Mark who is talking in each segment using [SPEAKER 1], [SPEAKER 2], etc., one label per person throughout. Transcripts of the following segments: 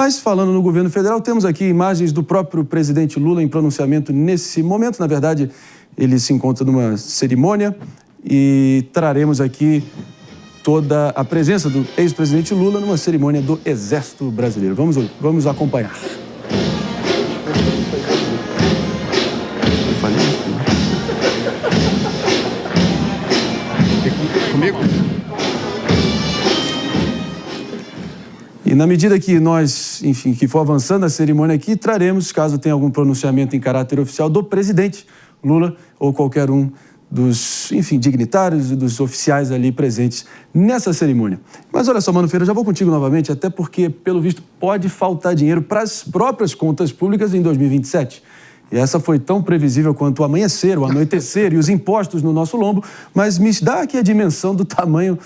[SPEAKER 1] Mas, falando no governo federal, temos aqui imagens do próprio presidente Lula em pronunciamento nesse momento. Na verdade, ele se encontra numa cerimônia e traremos aqui toda a presença do ex-presidente Lula numa cerimônia do Exército Brasileiro. Vamos acompanhar. Comigo? E na medida que nós, enfim, que for avançando a cerimônia aqui, traremos, caso tenha algum pronunciamento em caráter oficial do presidente Lula ou qualquer um dos, enfim, dignitários e dos oficiais ali presentes nessa cerimônia. Mas olha só, Mano Feira, já vou contigo novamente, até porque, pelo visto, pode faltar dinheiro para as próprias contas públicas em 2027. E essa foi tão previsível quanto o amanhecer, o anoitecer e os impostos no nosso lombo, mas me dá aqui a dimensão do tamanho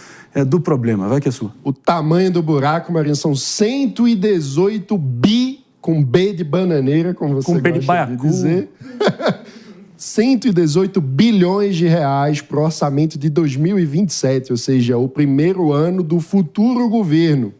[SPEAKER 1] do problema. Vai que é sua.
[SPEAKER 2] O tamanho do buraco, Marinho, são 118 bi, com B de bananeira, como você
[SPEAKER 1] com B
[SPEAKER 2] gosta de dizer. 118 bilhões de reais para o orçamento de 2027, ou seja, o primeiro ano do futuro governo.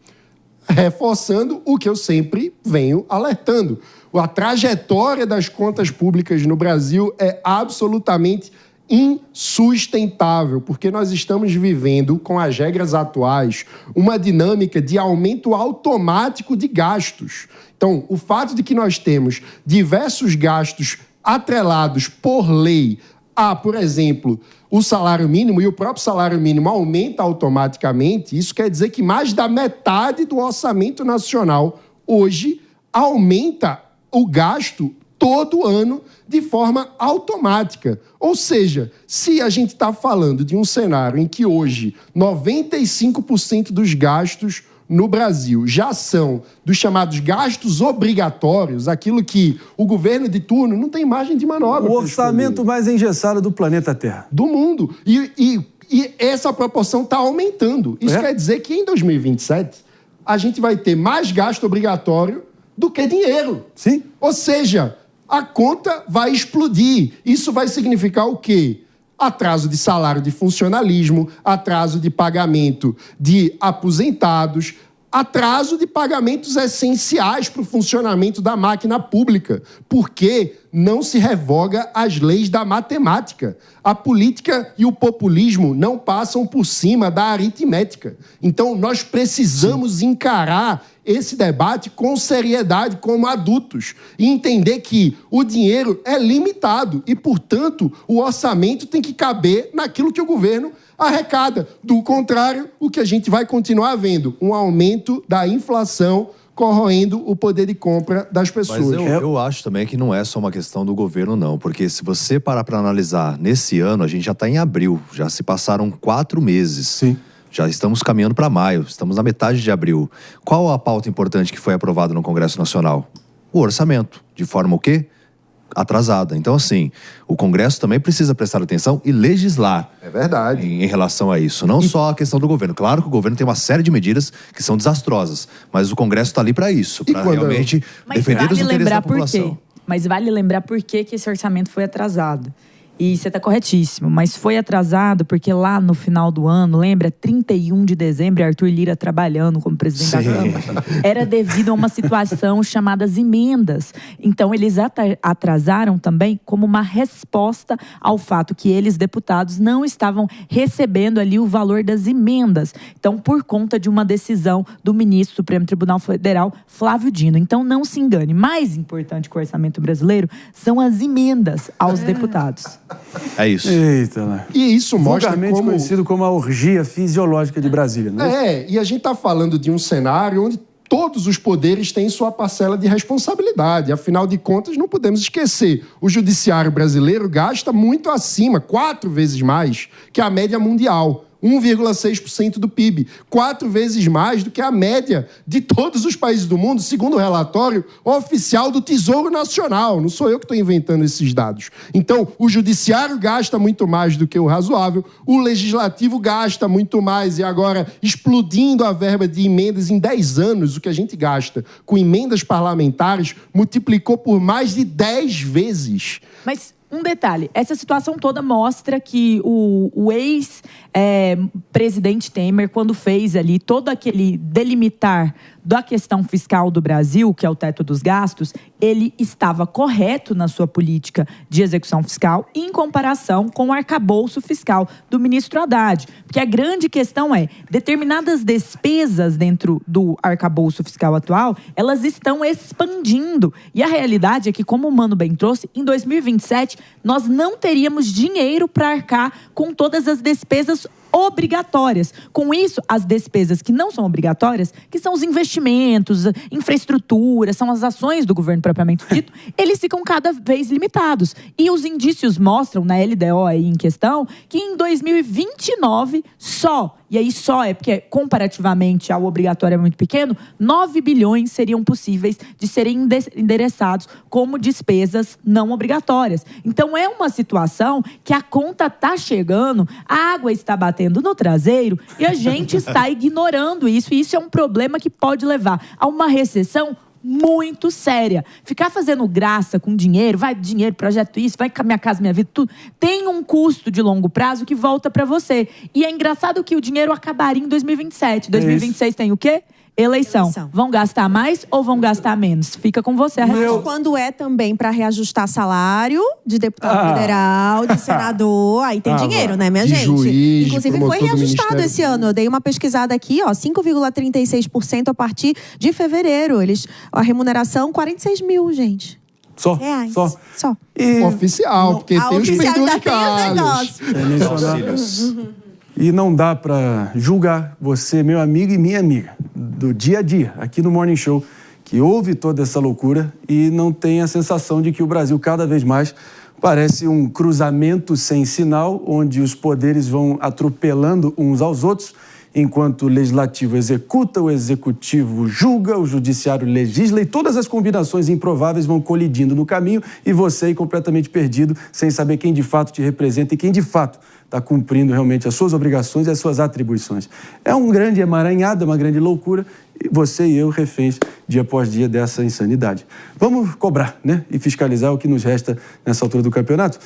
[SPEAKER 2] Reforçando o que eu sempre venho alertando. A trajetória das contas públicas no Brasil é absolutamente insustentável, porque nós estamos vivendo, com as regras atuais, uma dinâmica de aumento automático de gastos. Então, o fato de que nós temos diversos gastos atrelados por lei a, por exemplo, o salário mínimo, e o próprio salário mínimo aumenta automaticamente, isso quer dizer que mais da metade do orçamento nacional hoje aumenta o gasto todo ano de forma automática. Ou seja, se a gente está falando de um cenário em que hoje 95% dos gastos no Brasil já são dos chamados gastos obrigatórios, aquilo que o governo de turno não tem margem de manobra.
[SPEAKER 1] O orçamento mais engessado do planeta Terra.
[SPEAKER 2] Do mundo. E essa proporção está aumentando. Isso quer dizer que em 2027 a gente vai ter mais gasto obrigatório do que dinheiro.
[SPEAKER 1] Sim.
[SPEAKER 2] Ou seja, a conta vai explodir. Isso vai significar o quê? Atraso de salário de funcionalismo, atraso de pagamento de aposentados, atraso de pagamentos essenciais para o funcionamento da máquina pública, porque não se revoga as leis da matemática. A política e o populismo não passam por cima da aritmética. Então, nós precisamos encarar esse debate com seriedade como adultos e entender que o dinheiro é limitado e, portanto, o orçamento tem que caber naquilo que o governo arrecada. Do contrário, o que a gente vai continuar vendo, um aumento da inflação corroendo o poder de compra das pessoas.
[SPEAKER 3] Mas eu acho também que não é só uma questão do governo, não. Porque se você parar para analisar, nesse ano, a gente já está em abril. Já se passaram 4 meses.
[SPEAKER 1] Sim.
[SPEAKER 3] Já estamos caminhando para maio. Estamos na metade de abril. Qual a pauta importante que foi aprovada no Congresso Nacional? O orçamento. De forma o quê? Atrasada. Então, assim, o Congresso também precisa prestar atenção e legislar.
[SPEAKER 2] É verdade.
[SPEAKER 3] Em relação a isso. Não só a questão do governo. Claro que o governo tem uma série de medidas que são desastrosas, mas o Congresso está ali para isso, para realmente defender os interesses da população.
[SPEAKER 4] Mas vale lembrar por que esse orçamento foi atrasado. E você está corretíssimo, mas foi atrasado porque lá no final do ano, lembra, 31 de dezembro, Arthur Lira trabalhando como presidente da Câmara, era devido a uma situação chamada emendas. Então, eles atrasaram também como uma resposta ao fato que eles, deputados, não estavam recebendo ali o valor das emendas. Então, por conta de uma decisão do ministro do Supremo Tribunal Federal, Flávio Dino. Então, não se engane, mais importante que o orçamento brasileiro são as emendas aos deputados.
[SPEAKER 3] É isso.
[SPEAKER 1] Eita, né?
[SPEAKER 2] E isso mostra
[SPEAKER 1] vulgarmente conhecido como a orgia fisiológica de Brasília, não é?
[SPEAKER 2] E a gente está falando de um cenário onde todos os poderes têm sua parcela de responsabilidade. Afinal de contas, não podemos esquecer, o judiciário brasileiro gasta muito acima, 4 vezes mais, que a média mundial. 1,6% do PIB, 4 vezes mais do que a média de todos os países do mundo, segundo o relatório oficial do Tesouro Nacional. Não sou eu que estou inventando esses dados. Então, o judiciário gasta muito mais do que o razoável, o legislativo gasta muito mais, e agora, explodindo a verba de emendas em 10 anos, o que a gente gasta com emendas parlamentares multiplicou por mais de 10 vezes.
[SPEAKER 4] Mas um detalhe, essa situação toda mostra que o presidente Temer, quando fez ali todo aquele delimitar da questão fiscal do Brasil, que é o teto dos gastos, ele estava correto na sua política de execução fiscal em comparação com o arcabouço fiscal do ministro Haddad. Porque a grande questão é, determinadas despesas dentro do arcabouço fiscal atual, elas estão expandindo. E a realidade é que, como o Mano bem trouxe, em 2027, nós não teríamos dinheiro para arcar com todas as despesas obrigatórias. Com isso, as despesas que não são obrigatórias, que são os investimentos, infraestrutura, são as ações do governo propriamente dito, eles ficam cada vez limitados. E os indícios mostram, na LDO aí em questão, que em 2029 só, e aí só é porque comparativamente ao obrigatório é muito pequeno, 9 bilhões seriam possíveis de serem endereçados como despesas não obrigatórias. Então é uma situação que a conta está chegando, a água está batendo no traseiro e a gente está ignorando isso. E isso é um problema que pode levar a uma recessão muito séria. Ficar fazendo graça com dinheiro, vai dinheiro, projeto isso, vai Minha Casa Minha Vida, tudo, tem um custo de longo prazo que volta para você. E é engraçado que o dinheiro acabaria em 2027. 2026 tem o quê? Eleição. Vão gastar mais ou vão gastar menos? Fica com você a resposta.
[SPEAKER 5] Quando é também para reajustar salário de deputado federal, de senador, aí tem dinheiro, né, minha gente?
[SPEAKER 2] Juiz,
[SPEAKER 5] inclusive foi reajustado esse ano. Eu dei uma pesquisada aqui, 5,36% a partir de fevereiro. A remuneração, 46 mil, gente. Reais. Só.
[SPEAKER 2] E oficial, porque tem os penduricalhos.
[SPEAKER 1] E não dá para julgar você, meu amigo e minha amiga, do dia a dia, aqui no Morning Show, que ouve toda essa loucura e não tem a sensação de que o Brasil cada vez mais parece um cruzamento sem sinal, onde os poderes vão atropelando uns aos outros, enquanto o legislativo executa, o executivo julga, o judiciário legisla e todas as combinações improváveis vão colidindo no caminho e você aí completamente perdido, sem saber quem de fato te representa e quem de fato está cumprindo realmente as suas obrigações e as suas atribuições. É um grande emaranhado, é uma grande loucura, e você e eu reféns dia após dia dessa insanidade. Vamos cobrar, né? E fiscalizar o que nos resta nessa altura do campeonato.